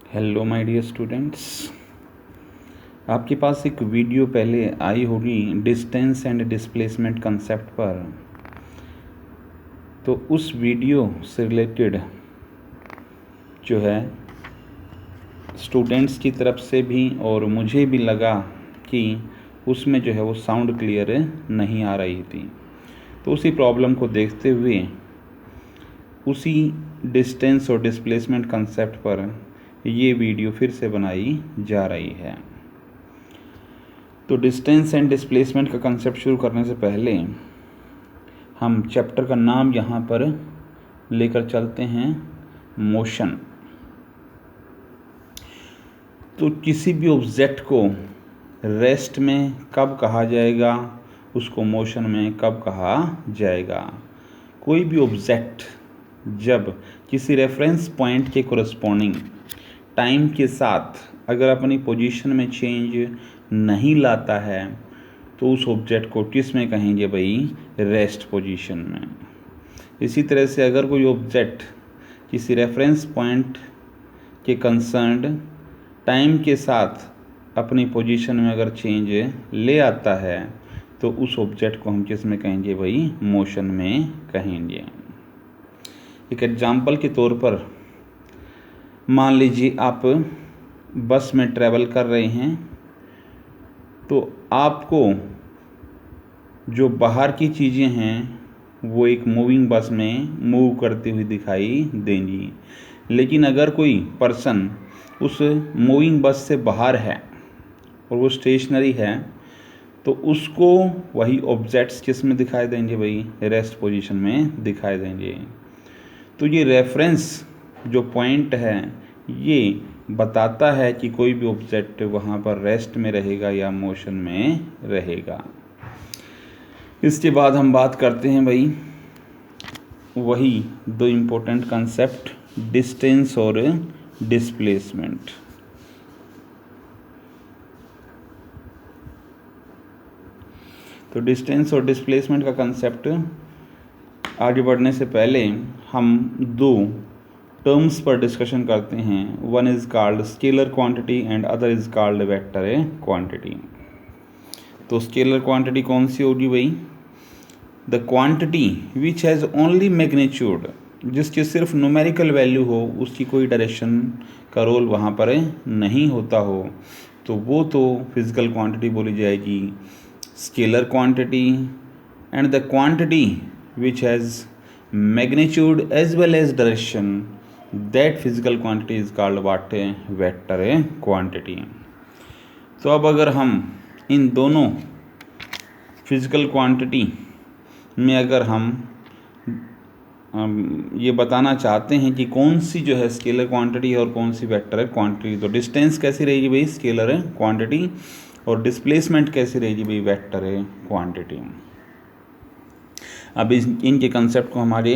Hello my dear students, आपके पास एक video पहले आई होगी डिस्टेंस एंड डिस्प्लेसमेंट कंसेप्ट पर। तो उस वीडियो से रिलेटेड जो है स्टूडेंट्स की तरफ से भी और मुझे भी लगा कि उसमें जो है वो साउंड क्लियर नहीं आ रही थी। तो उसी प्रॉब्लम को देखते हुए उसी डिस्टेंस और डिस्प्लेसमेंट कंसेप्ट पर ये वीडियो फिर से बनाई जा रही है। तो डिस्टेंस एंड डिस्प्लेसमेंट का कंसेप्ट शुरू करने से पहले हम चैप्टर का नाम यहाँ पर लेकर चलते हैं, मोशन। तो किसी भी ऑब्जेक्ट को रेस्ट में कब कहा जाएगा, उसको मोशन में कब कहा जाएगा। कोई भी ऑब्जेक्ट जब किसी रेफरेंस पॉइंट के कोरस्पॉन्डिंग टाइम के साथ अगर अपनी पोजीशन में चेंज नहीं लाता है तो उस ऑब्जेक्ट को किस में कहेंगे भाई, रेस्ट पोजीशन में। इसी तरह से अगर कोई ऑब्जेक्ट किसी रेफरेंस पॉइंट के कंसर्न्ड टाइम के साथ अपनी पोजीशन में अगर चेंज ले आता है तो उस ऑब्जेक्ट को हम किस में कहेंगे भाई, मोशन में कहेंगे। एक एग्जाम्पल के तौर पर मान लीजिए आप बस में ट्रैवल कर रहे हैं तो आपको जो बाहर की चीज़ें हैं वो एक मूविंग बस में मूव करती हुई दिखाई देंगी। लेकिन अगर कोई पर्सन उस मूविंग बस से बाहर है और वो स्टेशनरी है तो उसको वही ऑब्जेक्ट्स किस में दिखाई देंगे भाई, रेस्ट पोजीशन में दिखाई देंगे। तो ये रेफरेंस जो पॉइंट है ये बताता है कि कोई भी ऑब्जेक्ट वहाँ पर रेस्ट में रहेगा या मोशन में रहेगा। इसके बाद हम बात करते हैं भाई वही दो इम्पोर्टेंट कंसेप्ट, डिस्टेंस और डिस्प्लेसमेंट। तो डिस्टेंस और डिस्प्लेसमेंट का कंसेप्ट आगे बढ़ने से पहले हम दो टर्म्स पर डिस्कशन करते हैं। One is called scalar quantity and other is called vector quantity. तो स्केलर क्वांटिटी कौन सी होगी भाई, the quantity which has only magnitude, जिसकी सिर्फ न्यूमेरिकल वैल्यू हो, उसकी कोई डायरेक्शन का रोल वहाँ पर नहीं होता हो, तो वो तो फिजिकल क्वांटिटी बोली जाएगी scalar quantity. And the quantity which has magnitude as well as direction, that physical quantity is called what, vector quantity। तो अब अगर हम इन दोनों फिजिकल क्वांटिटी में अगर हम ये बताना चाहते हैं कि कौन सी जो है स्केलर क्वांटिटी है और कौन सी वेक्टर क्वांटिटी, तो डिस्टेंस कैसी रहेगी भाई, स्केलर क्वांटिटी, और डिस्प्लेसमेंट कैसी रहेगी भाई, वेक्टर क्वांटिटी। अब इनके कंसेप्ट को हमारे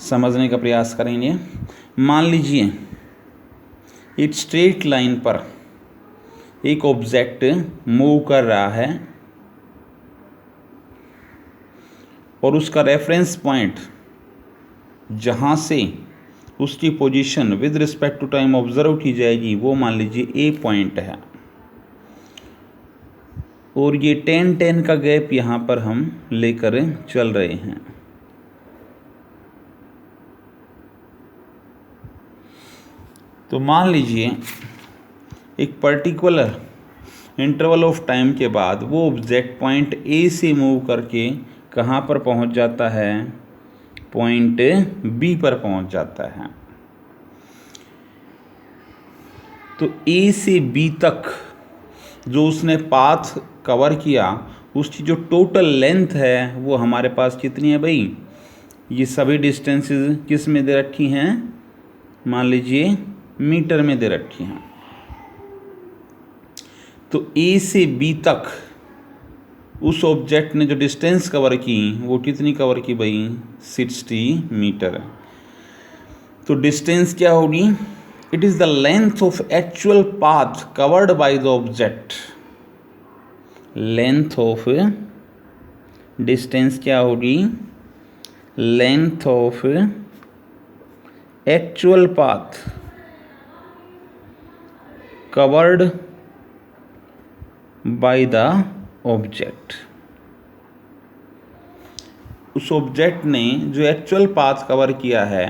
समझने का प्रयास करेंगे। मान लीजिए एक स्ट्रेट लाइन पर एक ऑब्जेक्ट मूव कर रहा है और उसका रेफरेंस पॉइंट जहाँ से उसकी position with respect to time observe की जाएगी वो मान लीजिए ए पॉइंट है, और ये 10-10 का गैप यहाँ पर हम लेकर चल रहे हैं। तो मान लीजिए एक पर्टिकुलर इंटरवल ऑफ टाइम के बाद वो ऑब्जेक्ट पॉइंट ए से मूव करके कहाँ पर पहुँच जाता है, पॉइंट बी पर पहुँच जाता है। तो ए से बी तक जो उसने पाथ कवर किया उसकी जो टोटल लेंथ है वो हमारे पास कितनी है भाई, ये सभी डिस्टेंसेस किस में दे रखी हैं, मान लीजिए मीटर में दे रखी हैं। तो ए से बी तक उस ऑब्जेक्ट ने जो डिस्टेंस कवर की वो कितनी कवर की भाई, 60 मीटर। तो डिस्टेंस क्या होगी, it is the length of actual path covered by the object. Length of distance क्या होगी, length of actual path covered by the object. उस ऑब्जेक्ट ने जो एक्चुअल पाथ कवर किया है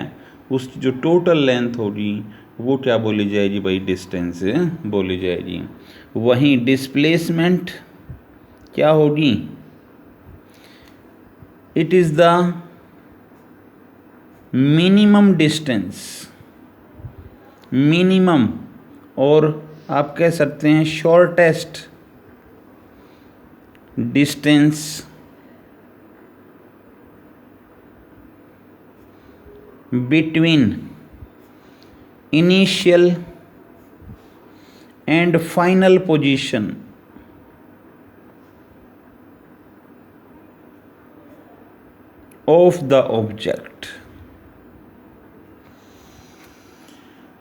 उसकी जो टोटल लेंथ होगी वो क्या बोली जाएगी भाई, डिस्टेंस बोली जाएगी। वहीं डिस्प्लेसमेंट क्या होगी, it is the minimum distance, minimum, और आप कह सकते हैं shortest distance between initial and final position of the object।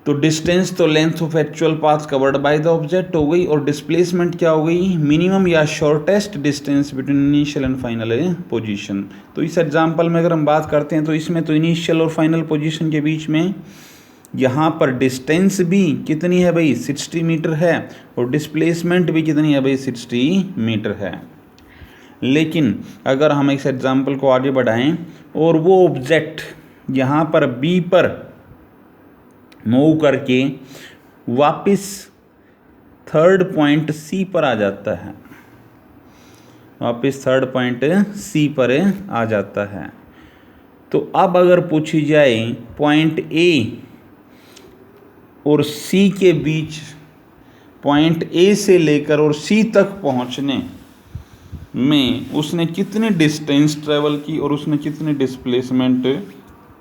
तो डिस्टेंस तो length of actual path covered by the object हो गई, और डिस्प्लेसमेंट क्या हो गई, मिनिमम या shortest distance between initial and final position. तो इस एग्जांपल में अगर हम बात करते हैं तो इसमें तो इनिशियल और फाइनल पोजीशन के बीच में यहाँ पर डिस्टेंस भी कितनी है भाई, 60 मीटर है, और डिस्प्लेसमेंट भी कितनी है भाई, 60 मीटर है। लेकिन अगर हम इस एग्जाम्पल को आगे बढ़ाएं और वो ऑब्जेक्ट यहाँ पर बी पर मूव करके वापस थर्ड पॉइंट सी पर आ जाता है, वापस थर्ड पॉइंट सी पर आ जाता है, तो अब अगर पूछी जाए पॉइंट ए और सी के बीच, पॉइंट ए से लेकर और सी तक पहुंचने में उसने कितनी डिस्टेंस ट्रेवल की और उसने कितनी डिस्प्लेसमेंट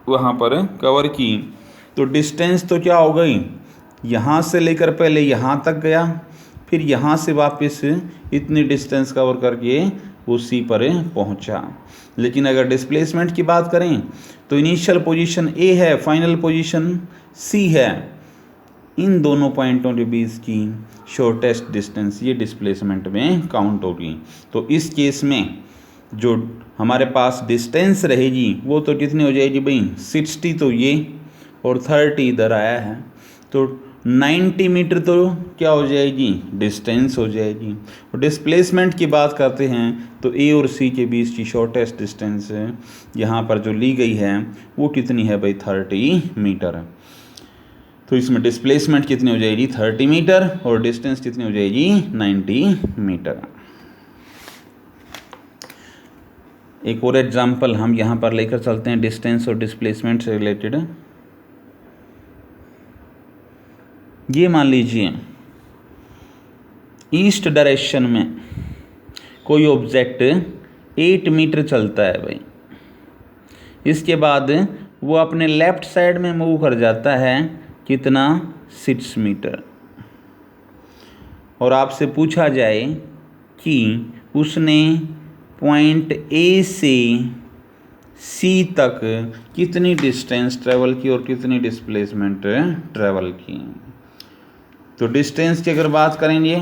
वहाँ पर कवर की, तो डिस्टेंस तो क्या हो गई, यहाँ से लेकर पहले यहाँ तक गया, फिर यहाँ से वापस इतनी डिस्टेंस कवर करके वो सी पर पहुँचा। लेकिन अगर डिस्प्लेसमेंट की बात करें तो इनिशियल पोजीशन ए है, फाइनल पोजीशन सी है, इन दोनों पॉइंटों के बीच की शॉर्टेस्ट डिस्टेंस ये डिस्प्लेसमेंट में काउंट होगी। तो इस केस में जो हमारे पास डिस्टेंस रहेगी वो तो कितनी हो जाएगी भाई, 60 तो ये और 30 इधर आया है, तो 90 मीटर तो क्या हो जाएगी, डिस्टेंस हो जाएगी। और डिस्प्लेसमेंट की बात करते हैं तो ए और सी के बीच की शॉर्टेस्ट डिस्टेंस यहाँ पर जो ली गई है वो कितनी है भाई, 30 मीटर। तो इसमें डिस्प्लेसमेंट कितनी हो जाएगी, 30 मीटर, और डिस्टेंस कितनी हो जाएगी, 90 मीटर। एक और एग्जाम्पल हम यहाँ पर लेकर चलते हैं डिस्टेंस और डिस्प्लेसमेंट से रिलेटेड। ये मान लीजिए ईस्ट डायरेक्शन में कोई ऑब्जेक्ट 8 मीटर चलता है भाई, इसके बाद वो अपने लेफ्ट साइड में मूव कर जाता है, कितना, 6 मीटर, और आपसे पूछा जाए कि उसने पॉइंट ए से सी तक कितनी डिस्टेंस ट्रेवल की और कितनी डिस्प्लेसमेंट ट्रेवल की। तो डिस्टेंस की अगर बात करेंगे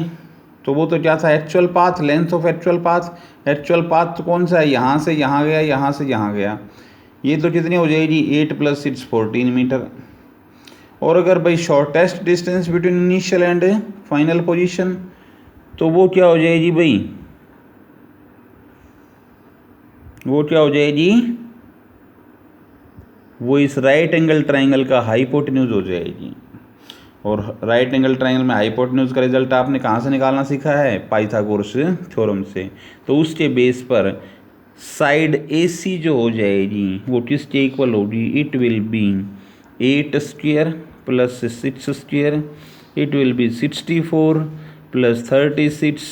तो वो तो क्या था, actual path, length of actual path. Actual path तो कौन सा है, यहाँ से यहाँ गया, यहाँ से यहाँ गया, ये तो कितनी हो जाएगी, 8 + 6 14 मीटर। और अगर भाई shortest distance between initial and final position, तो वो क्या हो जाएगी भाई, वो क्या हो जाएगी, वो इस राइट एंगल ट्रायंगल का हाइपोटेन्यूज हो जाएगी। और राइट एंगल ट्रायंगल में हाइपोटेन्यूज का रिजल्ट आपने कहाँ से निकालना सीखा है, पाइथागोरस थ्योरम से। तो उसके बेस पर साइड AC जो हो जाएगी वो किसके इक्वल होगी, it will be 8² + 6², it will be 64 + 36,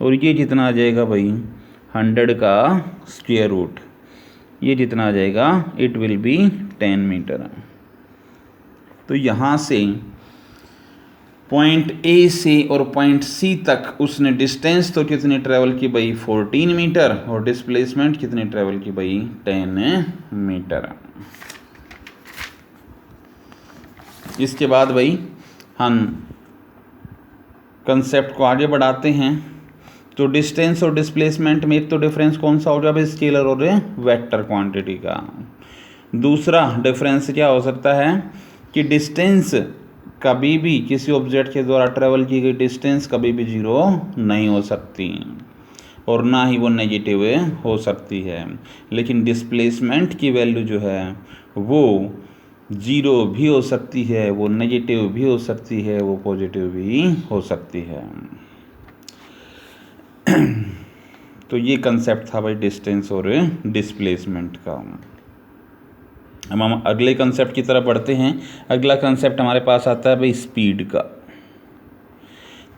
और ये कितना आ जाएगा भाई, 100 का स्क्वायर रूट, ये कितना आ जाएगा, इट विल बी 10 मीटर। तो यहाँ से पॉइंट ए से और पॉइंट सी तक उसने डिस्टेंस तो कितनी ट्रेवल की भाई, 14 मीटर, और डिस्प्लेसमेंट कितनी ट्रेवल की भाई, 10 मीटर। इसके बाद भाई हम कंसेप्ट को आगे बढ़ाते हैं। तो डिस्टेंस और डिस्प्लेसमेंट में एक तो डिफरेंस कौन सा हो गया भाई, स्केलर और वेक्टर क्वांटिटी का। दूसरा डिफरेंस क्या हो सकता है कि डिस्टेंस कभी भी किसी ऑब्जेक्ट के द्वारा ट्रेवल की गई डिस्टेंस कभी भी जीरो नहीं हो सकती और ना ही वो नेगेटिव हो सकती है। लेकिन डिस्प्लेसमेंट की वैल्यू जो है वो जीरो भी हो सकती है, वो नेगेटिव भी हो सकती है, वो पॉजिटिव भी हो सकती है। तो ये कंसेप्ट था भाई डिस्टेंस और डिस्प्लेसमेंट का। अब हम अगले कंसेप्ट की तरफ बढ़ते हैं। अगला कंसेप्ट हमारे पास आता है भाई स्पीड का।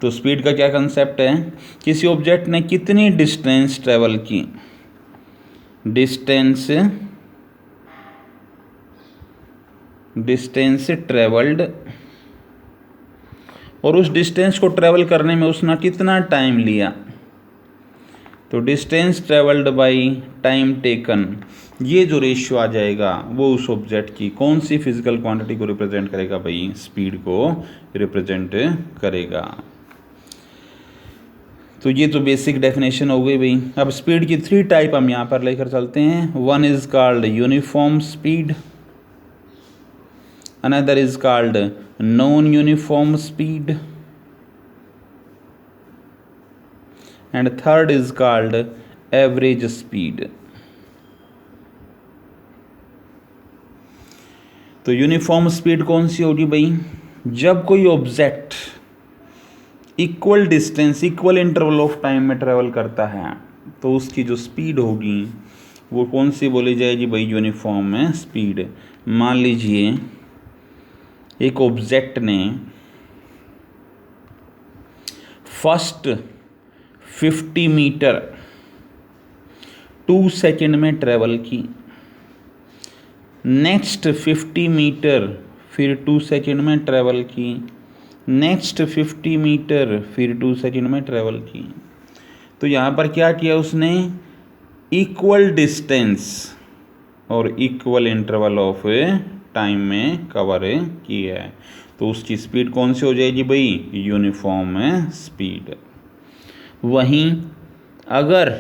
तो स्पीड का क्या कंसेप्ट है, किसी ऑब्जेक्ट ने कितनी डिस्टेंस ट्रेवल की, डिस्टेंस ट्रेवल्ड, और उस डिस्टेंस को ट्रेवल करने में उसने कितना टाइम लिया। तो distance travelled by time taken, ये जो रेशियो आ जाएगा वो उस ऑब्जेक्ट की कौन सी फिजिकल क्वांटिटी को रिप्रेजेंट करेगा भाई, स्पीड को रिप्रेजेंट करेगा। तो ये तो बेसिक डेफिनेशन हो गई भाई। अब स्पीड की 3 टाइप हम यहाँ पर लेकर चलते हैं। One is called uniform speed, another is called non uniform speed, and third is called average speed. तो यूनिफॉर्म स्पीड कौन सी होगी भाई, जब कोई object equal distance equal interval of time में ट्रेवल करता है तो उसकी जो स्पीड होगी वो कौन सी बोली जाएगी भाई, यूनिफॉर्म स्पीड। मान लीजिए एक ऑब्जेक्ट ने फर्स्ट 50 मीटर 2 सेकेंड में ट्रेवल की, नेक्स्ट 50 मीटर फिर 2 सेकेंड में ट्रेवल की, नेक्स्ट 50 मीटर फिर 2 सेकेंड में ट्रेवल की। तो यहाँ पर क्या किया उसने, इक्वल डिस्टेंस और इक्वल इंटरवल ऑफ टाइम में कवर किया है। तो उसकी स्पीड कौन सी हो जाएगी भाई, यूनिफॉर्म स्पीड। वहीं अगर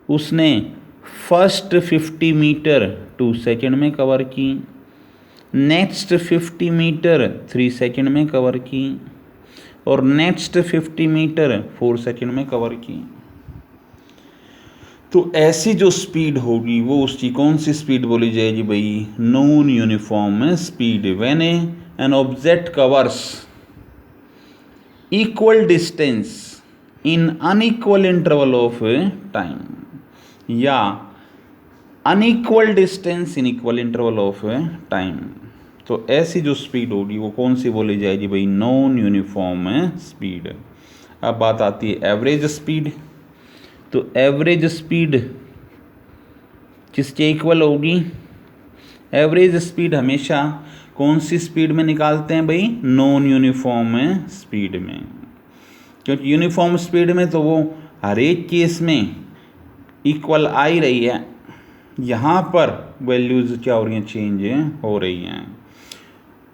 उसने फर्स्ट 50 मीटर 2 सेकेंड में कवर की, नेक्स्ट 50 मीटर 3 सेकेंड में कवर की, और नेक्स्ट 50 मीटर 4 सेकेंड में कवर की, तो ऐसी जो स्पीड होगी वो उसकी कौन सी स्पीड बोली जाएगी भाई, non uniform speed. When an object covers equal distance in unequal interval of time, या unequal distance in equal interval of time, तो ऐसी जो स्पीड होगी वो कौन सी बोली जाएगी भाई, नॉन यूनिफॉर्म स्पीड। अब बात आती है एवरेज स्पीड। तो एवरेज स्पीड किसके इक्वल होगी, एवरेज स्पीड हमेशा कौन सी स्पीड में निकालते हैं भाई, नॉन यूनिफॉर्म स्पीड में। क्योंकि यूनिफॉर्म स्पीड में तो वो हर एक केस में इक्वल आ ही रही है, यहाँ पर वैल्यूज़ क्या हो रही हैं, चेंज हो रही हैं।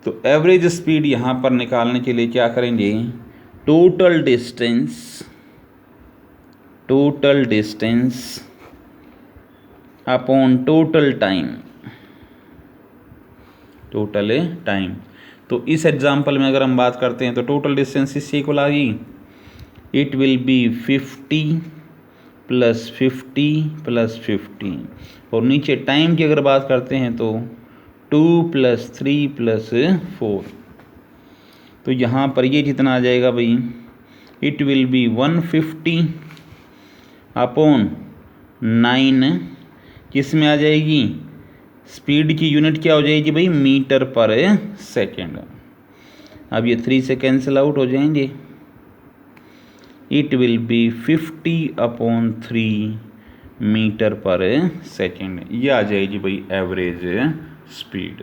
तो एवरेज स्पीड यहाँ पर निकालने के लिए क्या करेंगे, total distance upon total time. तो इस एग्जांपल में अगर हम बात करते हैं तो टोटल डिस्टेंस इससे इक्वल आ गई, इट विल बी 50 + 50 + 50, और नीचे टाइम की अगर बात करते हैं तो 2 + 3 + 4। तो यहाँ पर ये कितना आ जाएगा भाई, इट विल बी 150 अपॉन 9, किस में आ जाएगी, स्पीड की यूनिट क्या हो जाएगी भाई, मीटर पर सेकेंड। अब ये 3 से कैंसिल आउट हो जाएंगे, इट विल बी 50/3 मीटर पर सेकेंड। ये आ जाएगी भाई एवरेज स्पीड।